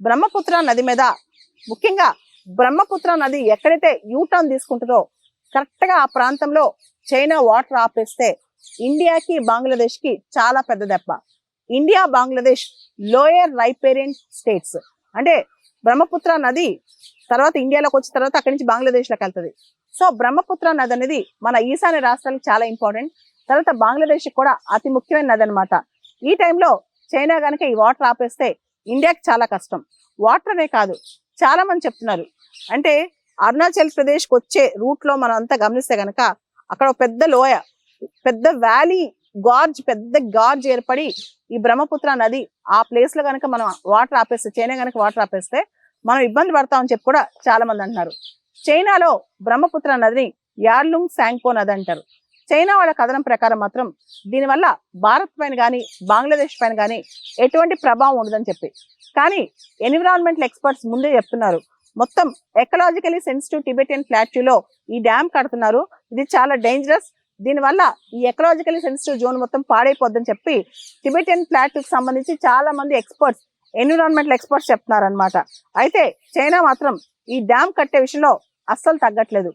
బ్రహ్మపుత్ర నది మీద ముఖ్యంగా బ్రహ్మపుత్ర నది ఎక్కడైతే యూటర్న్ తీసుకుంటుందో కరెక్ట్ గా ఆ ప్రాంతంలో చైనా వాటర్ ఆపేస్తే ఇండియాకి బంగ్లాదేశ్ కి చాలా పెద్ద దెబ్బ. India Bangladesh lower riparian states అంటే బ్రహ్మపుత్ర నది తర్వాత ఇండియాలోకి వచ్చిన తర్వాత అక్కడి నుంచి బంగ్లాదేశ్ లోకి వెళ్తుంది. సో బ్రహ్మపుత్ర నది అనేది మన ఈశాన్య రాష్ట్రాలకు చాలా ఇంపార్టెంట్. తర్వాత బంగ్లాదేశ్ కూడా అతి ముఖ్యమైన నది అనమాట. ఈ టైంలో చైనా కనుక ఈ వాటర్ ఆపేస్తే ఇండియాకి చాలా కష్టం. వాటర్ అనే కాదు, చాలా మంది చెప్తున్నారు అంటే అరుణాచల్ ప్రదేశ్కి వచ్చే రూట్ లో మనం అంతా గమనిస్తే కనుక అక్కడ పెద్ద లోయ, పెద్ద వ్యాలీ, పెద్ద గార్జ్ ఏర్పడి ఈ బ్రహ్మపుత్ర నది ఆ ప్లేస్ లో కనుక మనం వాటర్ ఆపేస్తే, చైనా కనుక వాటర్ ఆపేస్తే మనం ఇబ్బంది పడతామని చెప్పి కూడా చాలా మంది అంటున్నారు. చైనాలో బ్రహ్మపుత్ర నదిని యార్లుంగ్ శాంగ్పో నది అంటారు. చైనా వాళ్ళ కథనం ప్రకారం మాత్రం దీనివల్ల భారత్ పైన కానీ బంగ్లాదేశ్ పైన కానీ ఎటువంటి ప్రభావం ఉండదని చెప్పి, కానీ ఎన్విరాన్మెంటల్ ఎక్స్పర్ట్స్ ముందే చెప్తున్నారు మొత్తం ఎకలాజికలీ సెన్సిటివ్ టిబెటియన్ ప్లాట్యూలో ఈ డ్యామ్ కడుతున్నారు, ఇది చాలా డేంజరస్, దీనివల్ల ఈ ఎకలాజికలీ సెన్సిటివ్ జోన్ మొత్తం పాడైపోద్దని చెప్పి టిబెటియన్ ప్లాట్యూకి సంబంధించి చాలా మంది ఎక్స్పర్ట్స్, ఎన్విరాన్మెంటల్ ఎక్స్పర్ట్స్ చెప్తున్నారు అనమాట. అయితే చైనా మాత్రం ఈ డ్యామ్ కట్టే విషయంలో అస్సలు తగ్గట్లేదు.